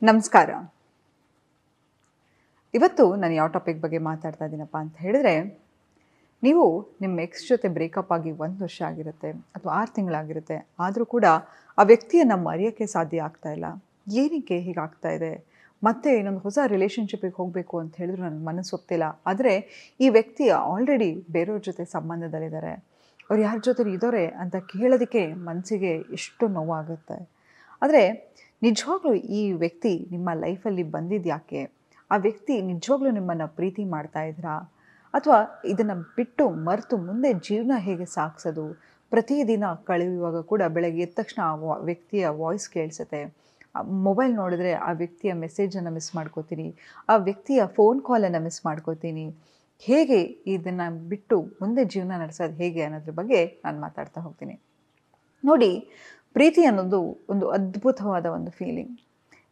ನಮಸ್ಕಾರ. ಇವತ್ತು ನಾನು ಯಾವ ಟಾಪಿಕ್ ಬಗ್ಗೆ ಮಾತಾಡ್ತಾ ಇದ್ದೀನಪ್ಪ ಅಂತ ಹೇಳಿದ್ರೆ, ನೀವು ನಿಮ್ಮ ಎಕ್ಸ್ ಜೊತೆ ಬ್ರೇಕಪ್ ಆಗಿ 1 ವರ್ಷ ಆಗಿರುತ್ತೆ ಅಥವಾ 6 ತಿಂಗಳಾಗಿರುತ್ತೆ. ಆದರೂ ಕೂಡ ಆ ವ್ಯಕ್ತಿಯನ್ನು ಮರೆಯೋಕ್ಕೆ ಸಾಧ್ಯ ಆಗ್ತಾ ಇಲ್ಲ. ಏನಕ್ಕೆ ಹೀಗಾಗ್ತಾ ಇದೆ? ಮತ್ತೆ ಇನ್ನೊಂದು ಹೊಸ ರಿಲೇಷನ್‌ಶಿಪ್ಪಿಗೆ ಹೋಗಬೇಕು ಅಂತ ಹೇಳಿದ್ರು ನನ್ನ ಮನಸ್ಸು ಒಪ್ತಿಲ್ಲ. ಆದರೆ ಈ ವ್ಯಕ್ತಿ ಆಲ್ರೆಡಿ ಬೇರೆಯವ್ರ ಜೊತೆ ಸಂಬಂಧದಲ್ಲಿದ್ದಾರೆ. ಅವ್ರು ಯಾರ ಜೊತೆ ಇದ್ದಾರೆ ಅಂತ ಕೇಳೋದಕ್ಕೆ ಮನಸ್ಸಿಗೆ ಎಷ್ಟು ನೋವಾಗುತ್ತೆ. ಆದರೆ ನಿಜವಾಗ್ಲೂ ಈ ವ್ಯಕ್ತಿ ನಿಮ್ಮ ಲೈಫಲ್ಲಿ ಬಂದಿದ್ದು ಯಾಕೆ? ಆ ವ್ಯಕ್ತಿ ನಿಜವಾಗ್ಲೂ ನಿಮ್ಮನ್ನು ಪ್ರೀತಿ ಮಾಡ್ತಾ ಇದ್ರಾ? ಅಥವಾ ಇದನ್ನು ಬಿಟ್ಟು ಮರೆತು ಮುಂದೆ ಜೀವನ ಹೇಗೆ ಸಾಗಿಸೋದು? ಪ್ರತಿದಿನ ಕಳೆಯುವಾಗ ಕೂಡ ಬೆಳಗ್ಗೆ ಎದ್ದ ತಕ್ಷಣ ಆ ವ್ಯಕ್ತಿಯ ವಾಯ್ಸ್ ಕೇಳಿಸುತ್ತೆ. ಮೊಬೈಲ್ ನೋಡಿದ್ರೆ ಆ ವ್ಯಕ್ತಿಯ ಮೆಸೇಜನ್ನು ಮಿಸ್ ಮಾಡ್ಕೋತೀನಿ. ಆ ವ್ಯಕ್ತಿಯ ಫೋನ್ ಕಾಲನ್ನು ಮಿಸ್ ಮಾಡ್ಕೋತೀನಿ. ಹೇಗೆ ಇದನ್ನು ಬಿಟ್ಟು ಮುಂದೆ ಜೀವನ ನಡೆಸೋದು ಹೇಗೆ ಅನ್ನೋದ್ರ ಬಗ್ಗೆ ನಾನು ಮಾತಾಡ್ತಾ ಹೋಗ್ತೀನಿ. ನೋಡಿ, ಪ್ರೀತಿ ಅನ್ನೋದು ಒಂದು ಅದ್ಭುತವಾದ ಒಂದು ಫೀಲಿಂಗ್.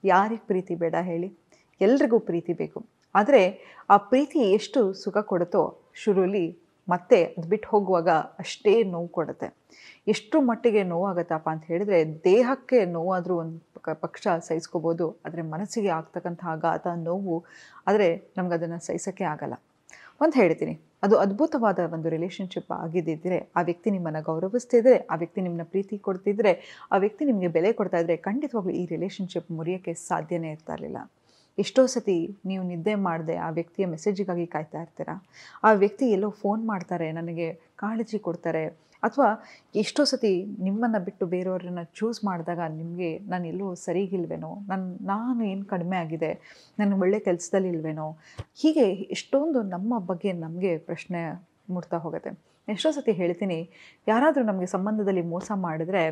ಯಾರಿಗೆ ಪ್ರೀತಿ ಬೇಡ ಹೇಳಿ? ಎಲ್ರಿಗೂ ಪ್ರೀತಿ ಬೇಕು. ಆದರೆ ಆ ಪ್ರೀತಿ ಎಷ್ಟು ಸುಖ ಕೊಡುತ್ತೋ ಶುರುಲಿ ಮತ್ತೆ ಅದು ಬಿಟ್ಟು ಹೋಗುವಾಗ ಅಷ್ಟೇ ನೋವು ಕೊಡುತ್ತೆ. ಎಷ್ಟು ಮಟ್ಟಿಗೆ ನೋವಾಗತ್ತಪ್ಪ ಅಂತ ಹೇಳಿದರೆ, ದೇಹಕ್ಕೆ ನೋವಾದರೂ ಒಂದು ಪಕ್ಷ ಸಹಿಸ್ಕೋಬೋದು. ಆದರೆ ಮನಸ್ಸಿಗೆ ಆಗ್ತಕ್ಕಂಥ ಆಘಾತ ನೋವು ಆದರೆ ನಮ್ಗೆ ಅದನ್ನು ಸಹಿಸೋಕ್ಕೆ ಆಗಲ್ಲ. ಒಂದು ಹೇಳ್ತೀನಿ, ಅದು ಅದ್ಭುತವಾದ ಒಂದು ರಿಲೇಷನ್ಶಿಪ್ ಆಗಿದ್ದಿದ್ರೆ, ಆ ವ್ಯಕ್ತಿ ನಿಮ್ಮನ್ನು ಗೌರವಿಸ್ತಿದ್ರೆ, ಆ ವ್ಯಕ್ತಿ ನಿಮ್ಮನ್ನ ಪ್ರೀತಿ ಕೊಡ್ತಿದ್ರೆ, ಆ ವ್ಯಕ್ತಿ ನಿಮಗೆ ಬೆಲೆ ಕೊಡ್ತಾ ಇದ್ರೆ, ಖಂಡಿತವಾಗ್ಲೂ ಈ ರಿಲೇಷನ್ಶಿಪ್ ಮುರಿಯೋಕ್ಕೆ ಸಾಧ್ಯನೇ ಇರ್ತಾ ಇರಲಿಲ್ಲ. ಎಷ್ಟೋ ಸತಿ ನೀವು ನಿದ್ದೆ ಮಾಡದೆ ಆ ವ್ಯಕ್ತಿಯ ಮೆಸೇಜಿಗಾಗಿ ಕಾಯ್ತಾ ಇರ್ತೀರ. ಆ ವ್ಯಕ್ತಿ ಎಲ್ಲೋ ಫೋನ್ ಮಾಡ್ತಾರೆ, ನನಗೆ ಕಾಳಜಿ ಕೊಡ್ತಾರೆ. ಅಥವಾ ಎಷ್ಟೋ ಸತಿ ನಿಮ್ಮನ್ನು ಬಿಟ್ಟು ಬೇರೆಯವ್ರನ್ನ ಚೂಸ್ ಮಾಡಿದಾಗ ನಿಮಗೆ ನಾನು ಎಲ್ಲೋ ಸರಿಗಿಲ್ವೇನೋ, ನಾನು ಏನು ಕಡಿಮೆ ಆಗಿದೆ, ನಾನು ಒಳ್ಳೆ ಕೆಲಸದಲ್ಲಿ ಇಲ್ವೇನೋ, ಹೀಗೆ ಎಷ್ಟೊಂದು ನಮ್ಮ ಬಗ್ಗೆ ನಮಗೆ ಪ್ರಶ್ನೆ ಮೂಡ್ತಾ ಹೋಗುತ್ತೆ. ಎಷ್ಟೋ ಸತಿ ಹೇಳ್ತೀನಿ, ಯಾರಾದರೂ ನಮಗೆ ಸಂಬಂಧದಲ್ಲಿ ಮೋಸ ಮಾಡಿದ್ರೆ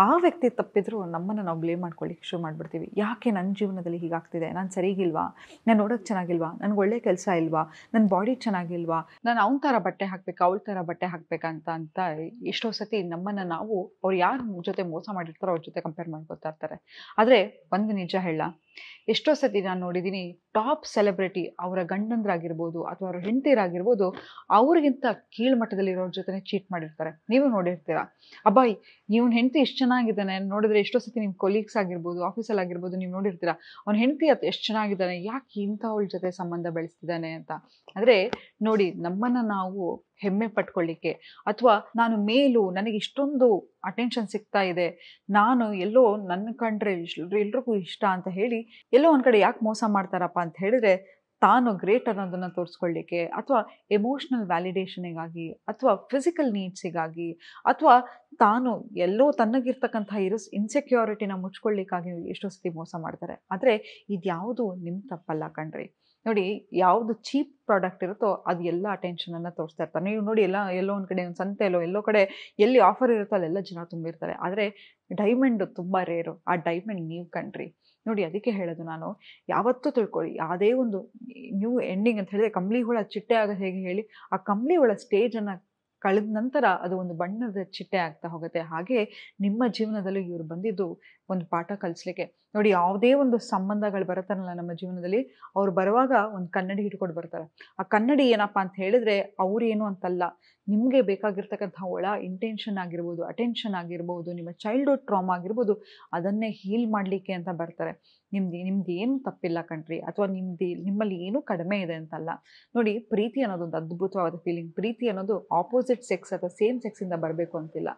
ಆ ವ್ಯಕ್ತಿ ತಪ್ಪಿದ್ರು ನಮ್ಮನ್ನು ನಾವು ಬ್ಲೇಮ್ ಮಾಡ್ಕೊಳ್ಳಿಕ್ಕೆ ಶುರು ಮಾಡಿಬಿಡ್ತೀವಿ. ಯಾಕೆ ನನ್ನ ಜೀವನದಲ್ಲಿ ಹೀಗಾಗ್ತಿದೆ? ನಾನು ಸರಿಗಿಲ್ವಾ? ನಾನು ನೋಡೋಕ್ಕೆ ಚೆನ್ನಾಗಿಲ್ವಾ? ನನಗೆ ಒಳ್ಳೆ ಕೆಲಸ ಇಲ್ವಾ? ನನ್ನ ಬಾಡಿ ಚೆನ್ನಾಗಿಲ್ವಾ? ನಾನು ಅವ್ನ ಥರ ಬಟ್ಟೆ ಹಾಕಬೇಕಾ, ಅವಳ ಥರ ಬಟ್ಟೆ ಹಾಕಬೇಕಂತ ಎಷ್ಟೋ ಸತಿ ನಮ್ಮನ್ನು ನಾವು ಅವ್ರು ಯಾರ ಜೊತೆ ಮೋಸ ಮಾಡಿರ್ತಾರೋ ಅವ್ರ ಜೊತೆ ಕಂಪೇರ್ ಮಾಡ್ಕೊತಾ ಇರ್ತಾರೆ. ಆದರೆ ಒಂದು ನಿಜ ಹೇಳ, ಎಷ್ಟೋ ಸತಿ ನಾನು ನೋಡಿದ್ದೀನಿ, ಟಾಪ್ ಸೆಲೆಬ್ರಿಟಿ ಅವರ ಗಂಡಂದ್ರಾಗಿರ್ಬೋದು ಅಥವಾ ಅವ್ರ ಹೆಂಡತಿರಾಗಿರ್ಬೋದು, ಅವ್ರಿಗಿಂತ ಕೀಳ್ಮಟ್ಟದಲ್ಲಿರೋರ ಜೊತೆ ಚೀಟ್ ಮಾಡಿರ್ತಾರೆ. ನೀವು ನೋಡಿರ್ತೀರ. ಅಬ್ಬಾಯ್, ಇವ್ನ ಹೆಂಡತಿ ಎಷ್ಟು ಚೆನ್ನಾಗಿದ್ದಾನೆ ನೋಡಿದ್ರೆ, ಎಷ್ಟೋ ಸತಿ ನಿಮ್ಮ ಕೊಲೀಗ್ಸ್ ಆಗಿರ್ಬೋದು, ಆಫೀಸಲ್ಲಿ ಆಗಿರ್ಬೋದು, ನೀವು ನೋಡಿರ್ತೀರ, ಅವ್ನ ಹೆಂಡತಿ ಅದು ಎಷ್ಟು ಚೆನ್ನಾಗಿದ್ದಾನೆ, ಯಾಕೆ ಇಂಥವಳ ಜೊತೆ ಸಂಬಂಧ ಬೆಳೆಸ್ತಿದ್ದಾನೆ ಅಂತ. ಆದರೆ ನೋಡಿ, ನಮ್ಮನ್ನು ನಾವು ಹೆಮ್ಮೆ ಪಟ್ಕೊಳ್ಳಿಕ್ಕೆ ಅಥವಾ ನಾನು ಮೇಲು, ನನಗೆ ಇಷ್ಟೊಂದು ಅಟೆನ್ಷನ್ ಸಿಗ್ತಾ ಇದೆ, ನಾನು ಎಲ್ಲೋ ನನ್ನ ಕಂಡ್ರೆ ಎಲ್ರಿಗೂ ಇಷ್ಟ ಅಂತ ಹೇಳಿ ಎಲ್ಲೋ ಒಂದು ಕಡೆ ಯಾಕೆ ಮೋಸ ಮಾಡ್ತಾರಪ್ಪ ಅಂತ ಹೇಳಿದ್ರೆ, ತಾನು ಗ್ರೇಟ್ ಅನ್ನೋದನ್ನು ತೋರಿಸ್ಕೊಳ್ಳಿಕ್ಕೆ ಅಥವಾ ಎಮೋಷ್ನಲ್ ವ್ಯಾಲಿಡೇಷನಿಗಾಗಿ ಅಥವಾ ಫಿಸಿಕಲ್ ನೀಡ್ಸಿಗಾಗಿ ಅಥವಾ ತಾನು ಎಲ್ಲೋ ತನ್ನಗಿರ್ತಕ್ಕಂಥ ಇನ್ಸೆಕ್ಯೂರಿಟಿನ ಮುಚ್ಕೊಳ್ಳಿಕ್ಕಾಗಿ ಎಷ್ಟೋ ಸತಿ ಮೋಸ ಮಾಡ್ತಾರೆ. ಆದರೆ ಇದ್ಯಾವುದು ನಿಮ್ಮ ತಪ್ಪಲ್ಲ ಕಣ್ರಿ. ನೋಡಿ, ಯಾವುದು ಚೀಪ್ ಪ್ರಾಡಕ್ಟ್ ಇರುತ್ತೋ ಅದು ಎಲ್ಲ ಅಟೆನ್ಷನನ್ನು ತೋರಿಸ್ತಾ ಇರ್ತಾರೆ. ನೀವು ನೋಡಿ, ಎಲ್ಲೋ ಒಂದು ಕಡೆ ಒಂದು ಸಂತೆಯಲ್ಲೋ ಎಲ್ಲೋ ಕಡೆ ಎಲ್ಲಿ ಆಫರ್ ಇರುತ್ತೋ ಅಲ್ಲೆಲ್ಲ ಜನ ತುಂಬಿರ್ತಾರೆ. ಆದರೆ ಡೈಮಂಡ್ ತುಂಬ ರೇರು. ಆ ಡೈಮಂಡ್ ನೀವು ಕಣ್ರಿ. ನೋಡಿ, ಅದಕ್ಕೆ ಹೇಳೋದು ನಾನು, ಯಾವತ್ತೂ ತಿಳ್ಕೊಳ್ಳಿ, ಯಾವುದೇ ಒಂದು ನ್ಯೂ ಎಂಡಿಂಗ್ ಅಂತ ಹೇಳಿದ್ರೆ, ಕಂಬಳಿ ಹುಳ ಚಿಟ್ಟೆ ಆಗೋದು ಹೇಗೆ ಹೇಳಿ? ಆ ಕಂಬಳಿ ಹುಳ ಸ್ಟೇಜನ್ನು ಕಳೆದ ನಂತರ ಅದು ಒಂದು ಬಣ್ಣದ ಚಿಟ್ಟೆ ಆಗ್ತಾ ಹೋಗುತ್ತೆ. ಹಾಗೆ ನಿಮ್ಮ ಜೀವನದಲ್ಲೂ ಇವರು ಬಂದಿದ್ದು ಒಂದು ಪಾಠ ಕಲಿಸ್ಲಿಕ್ಕೆ. ನೋಡಿ, ಯಾವುದೇ ಒಂದು ಸಂಬಂಧಗಳು ಬರುತ್ತಾರಲ್ಲ ನಮ್ಮ ಜೀವನದಲ್ಲಿ, ಅವ್ರು ಬರುವಾಗ ಒಂದು ಕನ್ನಡಿ ಹಿಡ್ಕೊಂಡು ಬರ್ತಾರೆ. ಆ ಕನ್ನಡಿ ಏನಪ್ಪ ಅಂತ ಹೇಳಿದ್ರೆ, ಅವ್ರೇನು ಅಂತಲ್ಲ, ನಿಮಗೆ ಬೇಕಾಗಿರ್ತಕ್ಕಂಥ ಒಳ ಇಂಟೆನ್ಷನ್ ಆಗಿರ್ಬೋದು, ಅಟೆನ್ಷನ್ ಆಗಿರ್ಬೋದು, ನಿಮ್ಮ ಚೈಲ್ಡ್ಹುಡ್ ಟ್ರಾಮಾ ಆಗಿರ್ಬೋದು, ಅದನ್ನೇ ಹೀಲ್ ಮಾಡಲಿಕ್ಕೆ ಅಂತ ಬರ್ತಾರೆ. ನಿಮ್ದು ಏನು ತಪ್ಪಿಲ್ಲ ಕಣ್ರಿ, ಅಥವಾ ನಿಮ್ಮಲ್ಲಿ ಏನೂ ಕಡಿಮೆ ಇದೆ ಅಂತಲ್ಲ. ನೋಡಿ, ಪ್ರೀತಿ ಅನ್ನೋದು ಒಂದು ಅದ್ಭುತವಾದ ಫೀಲಿಂಗ್. ಪ್ರೀತಿ ಅನ್ನೋದು ಆಪೋಸಿಟ್ ಸೆಕ್ಸ್ ಅಥವಾ ಸೇಮ್ ಸೆಕ್ಸಿಂದ ಬರಬೇಕು ಅಂತಿಲ್ಲ.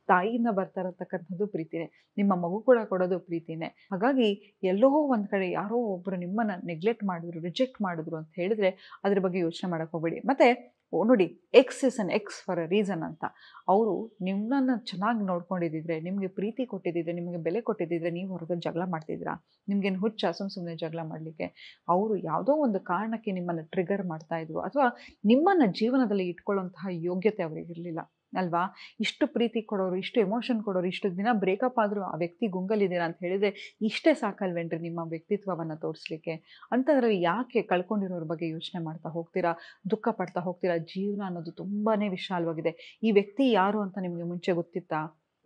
ತಾಯಿಯಿಂದ ಬರ್ತಾ ಇರತಕ್ಕಂಥದ್ದು ಪ್ರೀತಿನೇ. ನಿಮ್ಮ ಮಗು ಕೂಡ ಕೊಡೋದು ಪ್ರೀತಿನೇ. ಹಾಗಾಗಿ ಎಲ್ಲೋ ಒಂದು ಕಡೆ ಯಾರೋ ಒಬ್ಬರು ನಿಮ್ಮನ್ನು ನೆಗ್ಲೆಕ್ಟ್ ಮಾಡಿದ್ರು, ರಿಜೆಕ್ಟ್ ಮಾಡಿದ್ರು ಅಂತ ಹೇಳಿದ್ರೆ ಅದ್ರ ಬಗ್ಗೆ ಯೋಚನೆ ಮಾಡೋಕ್ಕೆ ಹೋಗಬೇಡಿ. ಮತ್ತು ನೋಡಿ, X is an X for a reason ಅಂತ. ಅವರು ನಿಮ್ಮನ್ನು ಚೆನ್ನಾಗಿ ನೋಡ್ಕೊಂಡಿದ್ದಿದ್ರೆ, ನಿಮಗೆ ಪ್ರೀತಿ ಕೊಟ್ಟಿದ್ದಿದ್ರೆ, ನಿಮಗೆ ಬೆಲೆ ಕೊಟ್ಟಿದ್ದಿದ್ರೆ, ನೀವು ಹೊರಗೆ ಜಗಳ ಮಾಡ್ತಿದ್ದೀರಾ? ನಿಮಗೇನು ಹುಚ್ಚ ಸುಮ್ಮನೆ ಜಗಳ ಮಾಡಲಿಕ್ಕೆ? ಅವರು ಯಾವುದೋ ಒಂದು ಕಾರಣಕ್ಕೆ ನಿಮ್ಮನ್ನು ಟ್ರಿಗರ್ ಮಾಡ್ತಾ ಇದ್ರು, ಅಥವಾ ನಿಮ್ಮನ್ನು ಜೀವನದಲ್ಲಿ ಇಟ್ಕೊಳ್ಳುವಂತಹ ಯೋಗ್ಯತೆ ಅವರಿಗಿರಲಿಲ್ಲ ಅಲ್ವಾ? ಇಷ್ಟು ಪ್ರೀತಿ ಕೊಡೋರು, ಇಷ್ಟು ಎಮೋಷನ್ ಕೊಡೋರು, ಇಷ್ಟು ದಿನ ಬ್ರೇಕಪ್ ಆದರೂ ಆ ವ್ಯಕ್ತಿ ಗುಂಗಲಿದ್ದೀರಾ ಅಂತ ಹೇಳಿದರೆ ಇಷ್ಟೇ ಸಾಕಲ್ವೇನ್ರಿ ನಿಮ್ಮ ವ್ಯಕ್ತಿತ್ವವನ್ನು ತೋರಿಸ್ಲಿಕ್ಕೆ? ಅಂಥದ್ರಲ್ಲಿ ಯಾಕೆ ಕಳ್ಕೊಂಡಿರೋರ ಬಗ್ಗೆ ಯೋಚನೆ ಮಾಡ್ತಾ ಹೋಗ್ತೀರಾ, ದುಃಖ ಪಡ್ತಾ ಹೋಗ್ತೀರಾ? ಜೀವನ ಅನ್ನೋದು ತುಂಬಾ ವಿಶಾಲವಾಗಿದೆ. ಈ ವ್ಯಕ್ತಿ ಯಾರು ಅಂತ ನಿಮಗೆ ಮುಂಚೆ ಗೊತ್ತಿತ್ತಾ?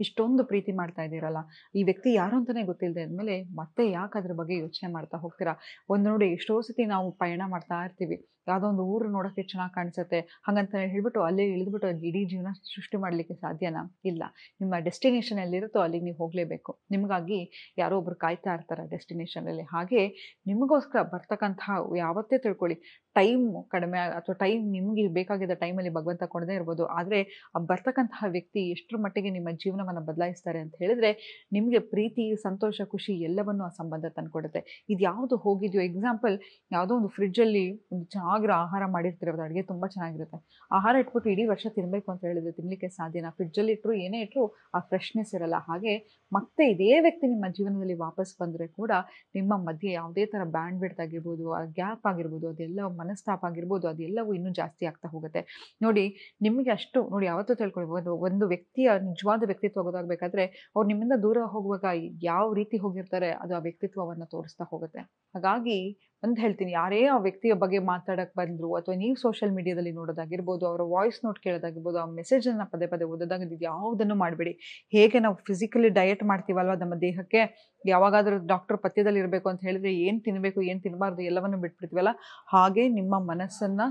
ಇಷ್ಟೊಂದು ಪ್ರೀತಿ ಮಾಡ್ತಾ ಇದ್ದೀರಲ್ಲ, ಈ ವ್ಯಕ್ತಿ ಯಾರು ಅಂತಲೇ ಗೊತ್ತಿಲ್ಲದೆ ಆದಮೇಲೆ ಮತ್ತೆ ಯಾಕೆ ಅದ್ರ ಬಗ್ಗೆ ಯೋಚನೆ ಮಾಡ್ತಾ ಹೋಗ್ತೀರಾ? ಒಂದು ನೋಡಿ ಎಷ್ಟೋ ಸತಿ ನಾವು ಪಯಣ ಮಾಡ್ತಾ ಇರ್ತೀವಿ. ಯಾವುದೋ ಒಂದು ಊರು ನೋಡೋಕ್ಕೆ ಚೆನ್ನಾಗಿ ಕಾಣಿಸುತ್ತೆ. ಹಾಗಂತ ಹೇಳ್ಬಿಟ್ಟು ಅಲ್ಲೇ ಇಳಿದ್ಬಿಟ್ಟು ಇಡೀ ಜೀವನ ಸೃಷ್ಟಿ ಮಾಡಲಿಕ್ಕೆ ಸಾಧ್ಯನಾ? ಇಲ್ಲ. ನಿಮ್ಮ ಡೆಸ್ಟಿನೇಷನ್ ಎಲ್ಲಿರುತ್ತೋ ಅಲ್ಲಿಗೆ ನೀವು ಹೋಗಲೇಬೇಕು. ನಿಮಗಾಗಿ ಯಾರೋ ಒಬ್ರು ಕಾಯ್ತಾ ಇರ್ತಾರೆ ಡೆಸ್ಟಿನೇಷನಲ್ಲಿ. ಹಾಗೆ ನಿಮಗೋಸ್ಕರ ಬರ್ತಕ್ಕಂತಹ ಯಾವತ್ತೇ ತಿಳ್ಕೊಳ್ಳಿ, ಟೈಮ್ ಕಡಿಮೆ ಅಥವಾ ಟೈಮ್ ನಿಮಗೆ ಬೇಕಾಗಿದ್ದ ಟೈಮಲ್ಲಿ ಭಗವಂತ ಕೊಡದೇ ಇರ್ಬೋದು. ಆದರೆ ಆ ಬರ್ತಕ್ಕಂತಹ ವ್ಯಕ್ತಿ ಎಷ್ಟರ ಮಟ್ಟಿಗೆ ನಿಮ್ಮ ಜೀವನವನ್ನು ಬದಲಾಯಿಸ್ತಾರೆ ಅಂತ ಹೇಳಿದ್ರೆ, ನಿಮಗೆ ಪ್ರೀತಿ, ಸಂತೋಷ, ಖುಷಿ ಎಲ್ಲವನ್ನೂ ಆ ಸಂಬಂಧ ತಂದುಕೊಡುತ್ತೆ. ಇದು ಯಾವುದು ಹೋಗಿದೆಯೋ ಎಕ್ಸಾಂಪಲ್, ಯಾವುದೋ ಒಂದು ಫ್ರಿಡ್ಜಲ್ಲಿ ಒಂದು ಚೆನ್ನಾಗಿರೋ ಆಹಾರ ಮಾಡಿರ್ತೀರ, ಅದು ಅಡುಗೆ ತುಂಬ ಚೆನ್ನಾಗಿರುತ್ತೆ. ಆಹಾರ ಇಟ್ಬಿಟ್ಟು ಇಡೀ ವರ್ಷ ತಿನ್ನಬೇಕು ಅಂತ ಹೇಳಿದ್ರೆ ತಿನ್ನಲಿಕ್ಕೆ ಸಾಧ್ಯನಾ? ಫ್ರಿಡ್ಜಲ್ಲಿ ಇಟ್ಟರು ಏನೇ ಇಟ್ಟರು ಆ ಫ್ರೆಶ್ನೆಸ್ ಇರಲ್ಲ. ಹಾಗೆ ಮತ್ತೆ ಇದೇ ವ್ಯಕ್ತಿ ನಿಮ್ಮ ಜೀವನದಲ್ಲಿ ವಾಪಸ್ ಬಂದರೆ ಕೂಡ ನಿಮ್ಮ ಮಧ್ಯೆ ಯಾವುದೇ ಥರ ಬ್ಯಾಂಡ್ ವಿಡ್ತ್ ಆಗಿರ್ಬೋದು, ಆ ಗ್ಯಾಪ್ ಆಗಿರ್ಬೋದು, ಅದೆಲ್ಲ ಮನಸ್ತಾಪ ಆಗಿರ್ಬೋದು, ಅದೆಲ್ಲವೂ ಇನ್ನೂ ಜಾಸ್ತಿ ಆಗ್ತಾ ಹೋಗುತ್ತೆ. ನೋಡಿ, ನಿಮಗೆ ಅಷ್ಟು ನೋಡಿ ಯಾವತ್ತೂ ತಿಳ್ಕೊಳ್ಳಿ, ಒಂದು ವ್ಯಕ್ತಿಯ ನಿಜವಾದ ವ್ಯಕ್ತಿತ್ವ ಗೊತ್ತಾಗಬೇಕಾದ್ರೆ ಅವ್ರು ನಿಮ್ಮಿಂದ ದೂರ ಹೋಗುವಾಗ ಯಾವ ರೀತಿ ಹೋಗಿರ್ತಾರೆ ಅದು ಆ ವ್ಯಕ್ತಿತ್ವವನ್ನು ತೋರಿಸ್ತಾ ಹೋಗುತ್ತೆ. ಹಾಗಾಗಿ ಒಂದು ಹೇಳ್ತೀನಿ, ಯಾರೇ ಆ ವ್ಯಕ್ತಿಯ ಬಗ್ಗೆ ಮಾತಾಡಕ್ಕೆ ಬಂದರು ಅಥವಾ ನೀವು ಸೋಷಿಯಲ್ ಮೀಡಿಯಾದಲ್ಲಿ ನೋಡೋದಾಗಿರ್ಬೋದು, ಅವರ ವಾಯ್ಸ್ ನೋಟ್ ಕೇಳೋದಾಗಿರ್ಬೋದು, ಆ ಮೆಸೇಜನ್ನು ಪದೇ ಪದೇ ಓದೋದಾಗಿದ್ದು ಯಾವುದನ್ನು ಮಾಡಬೇಡಿ. ಹೇಗೆ ನಾವು ಫಿಸಿಕಲಿ ಡಯಟ್ ಮಾಡ್ತೀವಲ್ವ ನಮ್ಮ ದೇಹಕ್ಕೆ, ಯಾವಾಗಾದರೂ ಡಾಕ್ಟರ್ ಪಥ್ಯದಲ್ಲಿ ಇರಬೇಕು ಅಂತ ಹೇಳಿದ್ರೆ ಏನು ತಿನ್ನಬೇಕು ಏನು ತಿನ್ನಬಾರ್ದು ಎಲ್ಲವನ್ನು ಬಿಟ್ಬಿಡ್ತೀವಲ್ಲ, ಹಾಗೆ ನಿಮ್ಮ ಮನಸ್ಸನ್ನು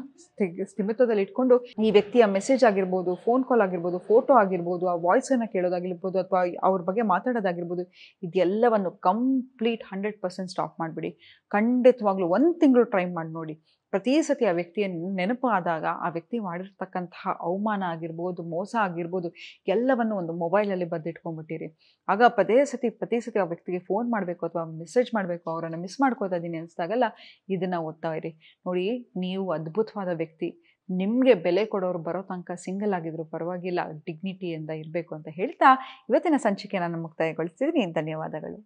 ಸ್ಥಿಮಿತದಲ್ಲಿ ಇಟ್ಕೊಂಡು ಈ ವ್ಯಕ್ತಿಯ ಮೆಸೇಜ್ ಆಗಿರ್ಬೋದು, ಫೋನ್ ಕಾಲ್ ಆಗಿರ್ಬೋದು, ಫೋಟೋ ಆಗಿರ್ಬೋದು, ಆ ವಾಯ್ಸನ್ನು ಕೇಳೋದಾಗಿರ್ಬೋದು ಅಥವಾ ಅವ್ರ ಬಗ್ಗೆ ಮಾತಾಡೋದಾಗಿರ್ಬೋದು, ಇದೆಲ್ಲವನ್ನು ಕಂಪ್ಲೀಟ್ 100% ಸ್ಟಾಪ್ ಮಾಡಿಬಿಡಿ. ಖಂಡಿತವಾಗ್ಲೂ 1 ತಿಂಗಳು ಟ್ರೈ ಮಾಡಿ ನೋಡಿ. ಪ್ರತಿ ಸತಿ ಆ ವ್ಯಕ್ತಿಯ ನೆನಪು ಆದಾಗ ಆ ವ್ಯಕ್ತಿ ಮಾಡಿರ್ತಕ್ಕಂತಹ ಅವಮಾನ ಆಗಿರ್ಬೋದು, ಮೋಸ ಆಗಿರ್ಬೋದು, ಎಲ್ಲವನ್ನು ಒಂದು ಮೊಬೈಲಲ್ಲಿ ಬರೆದಿಟ್ಕೊಂಡ್ಬಿಟ್ಟಿರಿ. ಆಗ ಪ್ರತಿ ಸತಿ ಆ ವ್ಯಕ್ತಿಗೆ ಫೋನ್ ಮಾಡಬೇಕು ಅಥವಾ ಮೆಸೇಜ್ ಮಾಡಬೇಕು, ಅವರನ್ನು ಮಿಸ್ ಮಾಡ್ಕೋತಾ ಇದ್ದೀನಿ ಅನಿಸ್ದಾಗೆಲ್ಲ ಇದನ್ನು ಓದ್ತಾ ಇರಿ. ನೋಡಿ, ನೀವು ಅದ್ಭುತವಾದ ವ್ಯಕ್ತಿ. ನಿಮಗೆ ಬೆಲೆ ಕೊಡೋರು ಬರೋ ತನಕ ಸಿಂಗಲ್ ಆಗಿದ್ರು ಪರವಾಗಿಲ್ಲ, ಡಿಗ್ನಿಟಿಯಿಂದ ಇರಬೇಕು ಅಂತ ಹೇಳ್ತಾ ಇವತ್ತಿನ ಸಂಚಿಕೆಯನ್ನು ಮುಕ್ತಾಯಗೊಳಿಸ್ತಿದ್ದೀನಿ. ಧನ್ಯವಾದಗಳು.